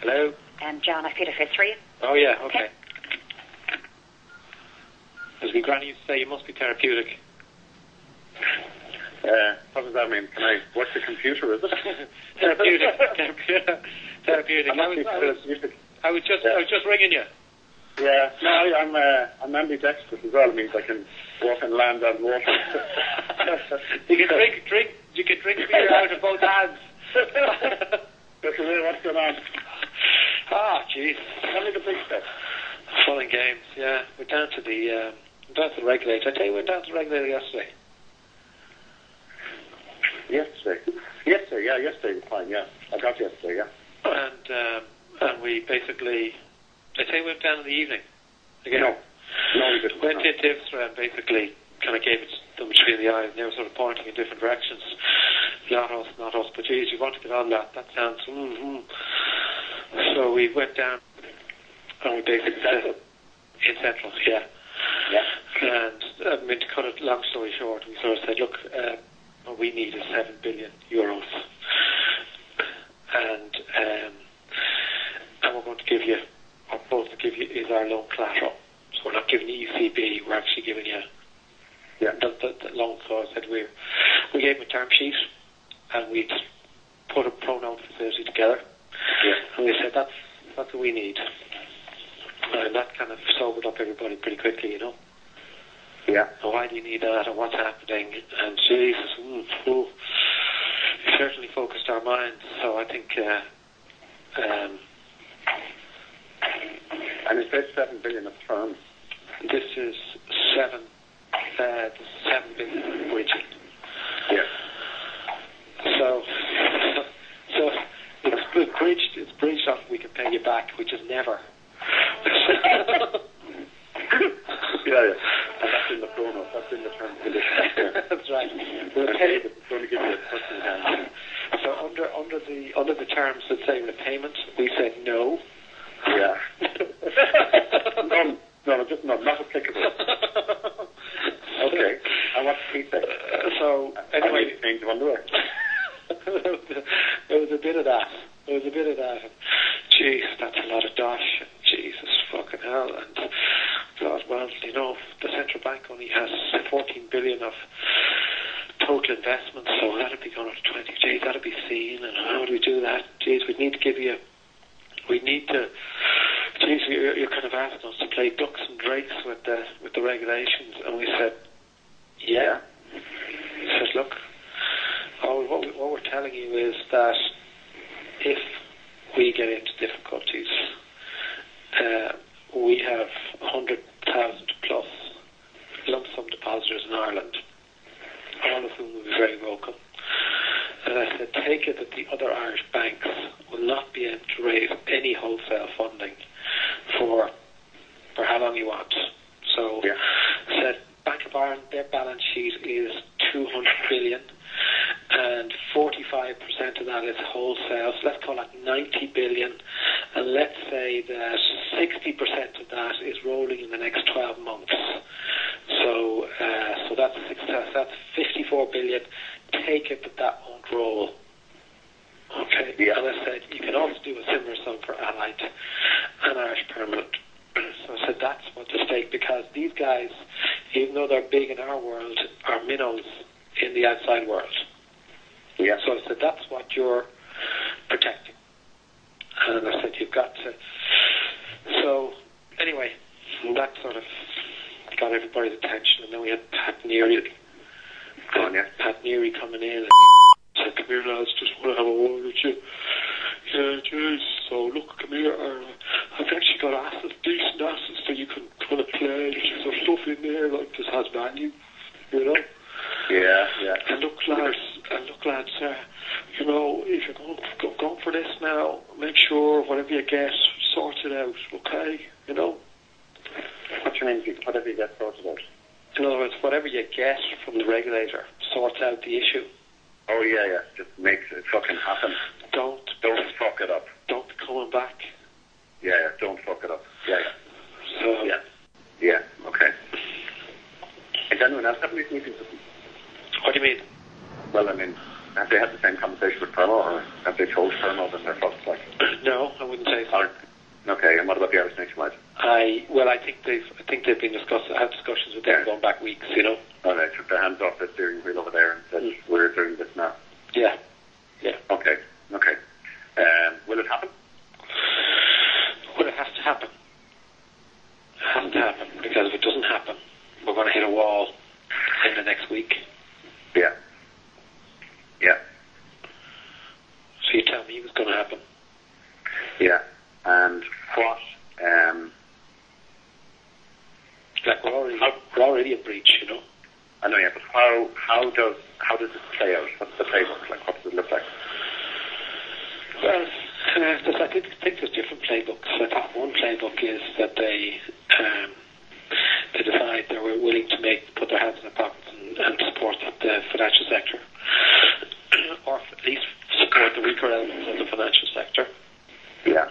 Hello? John, I feel if it's free. Oh, yeah, okay. As my granny used to say, you must be therapeutic. What does that mean? Can I watch the computer, is it? Therapeutic. I was just ringing you. Yeah, no, I'm ambidextrous as well. It means I can walk and land on water. You can drink beer out of both hands. What's going on? Ah, jeez. Tell me the big stuff. Fun and games, yeah. We're down to the regulator. I tell you, we went down to the regulator yesterday. Yesterday was fine, yeah. I got yesterday, yeah. And we basically, I tell you, we went down in the evening. Again. No, we didn't. Went to Divstra and basically kind of gave it them between the eyes, and they were sort of pointing in different directions. Not us, but geez, you want to get on that. That sounds, So we went down, and we basically said, in Central, yeah. And I mean, to cut it long story short, we sort of said, look, what we need is €7 billion, and we're going to give you, or both to give you, is our loan collateral. So we're not giving you ECB, we're actually giving you the loan. So I said we gave them a term sheet, and we put a pro-note facility together, and we said that's what we need, and that kind of sobered up everybody pretty quickly, you know. Yeah. So why do you need that, and what's happening? And Jesus, it certainly focused our minds. So I think, and it says 7 billion of terms. This is 7 billion bridging. Yeah. So it's bridged off. We can pay you back, which is never. Yeah. And that's in the promo. That's in the terms and conditions. That's right. It's going to give you a personal hand. So under the terms that say repayment, we said no. Yeah. No, not applicable. Okay. And what's the say? So anyway, I need to change of underwear. There was a bit of that. Jeez, that's a lot of dosh. Jesus fucking hell. And God, well, you know, the central bank only has 14 billion of total investment, so that'd be going up to 20. Jeez, that'd be seen. And how do we do that? Jeez, you're kind of asking us to play ducks and drakes with the regulations, and we said, yeah. We said, look, what we're telling you is that if we get into difficulties, we have 100,000 plus lump sum depositors in Ireland, all of whom will be very welcome. And I said, take it that the other Irish banks will not be able to raise any wholesale funding for how long you want. So I said, Bank of Ireland, their balance sheet is 200 billion, and 45% of that is wholesale. So let's call that 90 billion, and let's say that 60% of that is rolling in the next 12 months. So that's 54 billion. Take it that won't roll. Okay. Yeah. And I said you can also do a similar sum for Allied and Irish Permanent. So I said that's what's at stake, because these guys, even though they're big in our world, are minnows in the outside world. Yeah. So I said that's what you're protecting. And I said you've got to. So anyway, that sort of got everybody's attention, and then we had Pat Neary coming in and said, come here lads, just want to have a word with you. Yeah, jeez, so look, come here, I've actually got assets, decent assets that you can kind of play, there's stuff in there like this has value, you know? Yeah. And look lads, you know, if you're going for this now, make sure whatever you get, sort it out, okay, you know? What do you mean, whatever you get sorted out? In other words, whatever you get from the regulator sorts out the issue. Oh, yeah. Just makes it fucking happen. Don't fuck it up. Don't be coming back. Yeah, don't fuck it up. Yeah. So, yeah, okay. Is anyone else having these meetings with them? What do you mean? Well, I mean, have they had the same conversation with Permo, or have they told Permo that they're fucked? Like, no, I wouldn't say so. Okay, and what about the Irish Nationwide? I think they've been had discussions with them going back weeks, you know. Oh, they took their hands off the steering wheel over there and said, we're doing this now. Yeah. Okay. Will it happen? Well, it has to happen. It has to happen, because if it doesn't happen, we're going to hit a wall in the next week. Yeah. So you tell me what's going to happen. Yeah. And what? Like we're already in breach, you know. I know, yeah, but how does it play out? What's the playbook like? What does it look like? Well, I think there's different playbooks. I think one playbook is that they decide they were willing to put their hands in their pockets and support the financial sector, or at least support the weaker elements of the financial sector. Yeah.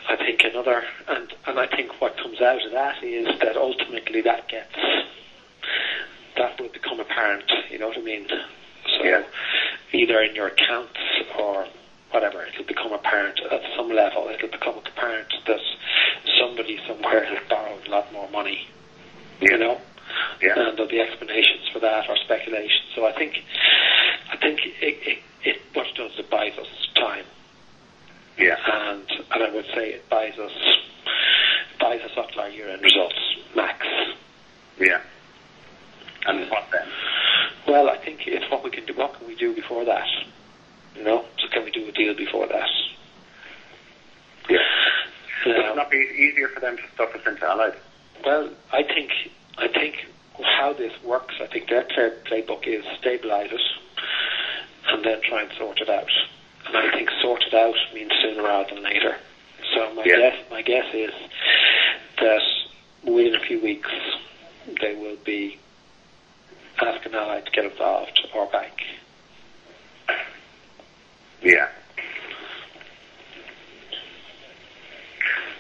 I think another, and I think what comes out of that is that ultimately that will become apparent. You know what I mean? So either in your accounts or whatever, it'll become apparent at some level. It'll become apparent that somebody somewhere has borrowed a lot more money. You know, and there'll be explanations for that or speculation. So I think it what it does, it buys us time. Yeah. And I would say it buys us up to our year-end results max. Yeah. And what then? Well, I think it's what we can do. What can we do before that? You know, so can we do a deal before that? Yeah. Would it not be easier for them to stuff us into Allied? Well, I think how this works, I think their playbook is stabilise it and then try and sort it out. And I think sort it out means sooner rather than later. So my guess is that within a few weeks they will be asking Allied to get involved, or bank. Yeah.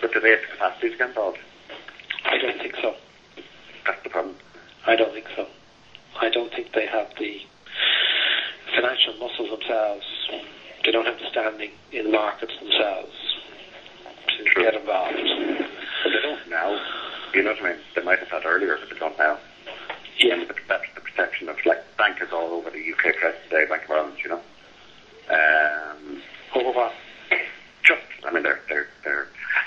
But do they have the capacity to get involved? I don't think so. That's the problem. I don't think so. I don't think they have the financial muscles themselves. They don't have the standing in markets themselves to get involved. But they don't now. You know what I mean? They might have had earlier, but they don't now. Yeah. And the perception of, like, bankers all over the UK press today, Bank of Ireland, you know. Over what? Just, I mean, their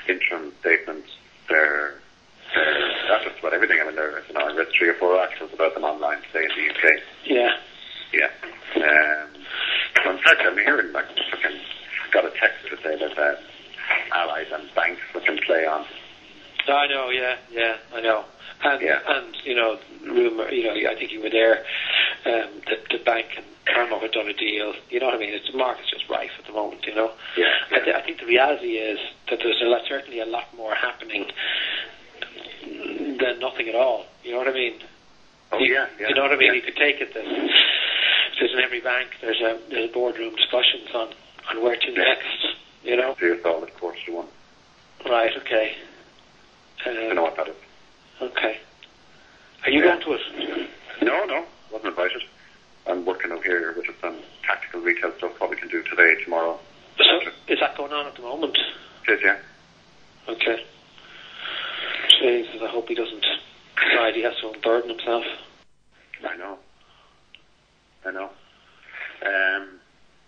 interim statements, that's just about everything. I mean, I read 3 or 4 articles about them online today in the UK. Yeah. So I'm starting to hearing, like, fucking got a text to say that Allies and banks can play on. I know, I know. And you know, rumour, you know, I think you were there, the bank and Carmo had done a deal, you know what I mean? The market's just rife at the moment, you know? I think the reality is that there's certainly a lot more happening than nothing at all, you know what I mean? You know what I mean? You could take it that there's in every bank, there's boardroom discussions on where to next, you know? So it's all at 1:45. Right, okay. I know what that is. Okay. Are you going to it? No, wasn't invited. I'm working out here with some tactical retail stuff, what we can do today, tomorrow. So, is that going on at the moment? It is, yeah. Okay. Jesus, I hope he doesn't decide he has to unburden himself. I know.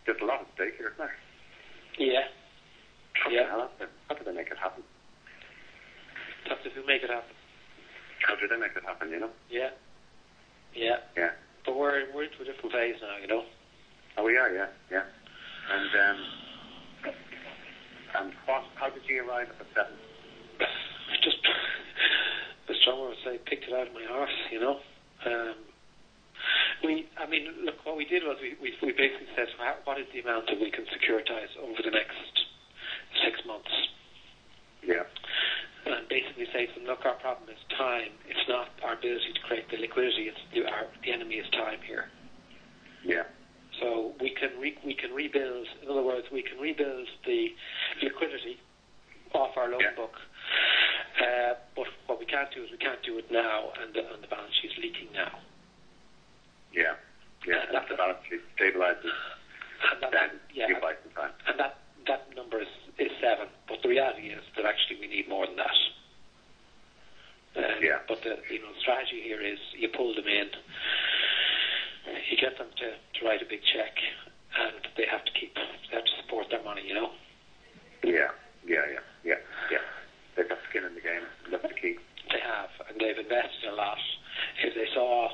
There's a lot at stake here, isn't there? Yeah. How did they make it happen? Who make it happen? How did they make it happen, you know? Yeah. But we're into a different phase now, you know? Oh, we are, yeah. And how did you arrive at the 7? Just, the drummer would say, picked it out of my arse, you know? Look, what we did was we basically said, what is the amount that we can securitize over the next 6 months? Yeah. And basically say to them, look, our problem is time. It's not our ability to create the liquidity. It's the enemy is time here. Yeah. So we can rebuild. In other words, we can rebuild the liquidity off our loan book. But what we can't do is we can't do it now, and the balance sheet is leaking now. Yeah. reality is that actually we need more than that. But the strategy here is you pull them in, you get them to write a big check, and they have to support their money. Yeah. They've got skin in the game. That's the key. They have, and they've invested a lot. If they saw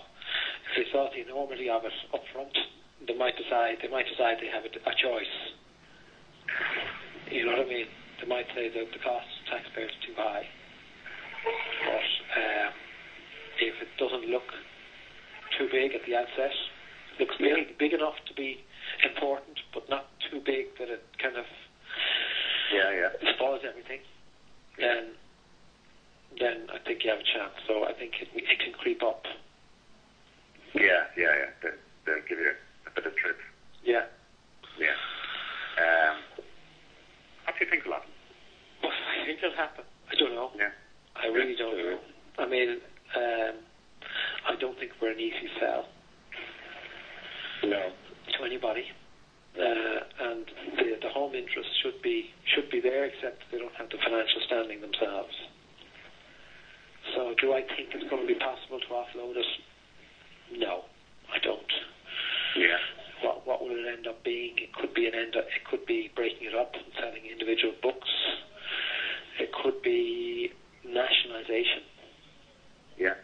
the enormity of it up front, they might decide they have a choice. You know what I mean? They might say that the cost of taxpayers is too high. But if it doesn't look too big at the outset, it looks big enough to be important, but not too big that it kind of spoils everything, then I think you have a chance. So I think it can creep up. Yeah. They'll give you a bit of trip. Yeah. What do you think will happen? What I think will happen? I don't know. Yeah. I really don't know. I mean, I don't think we're an easy sell. No. To anybody. And the home interest should be there, except they don't have the financial standing themselves. So do I think it's going to be possible to offload it? No, I don't. Yeah. What will it end up being? It could be breaking it up and selling individual books. It could be nationalisation. Yeah.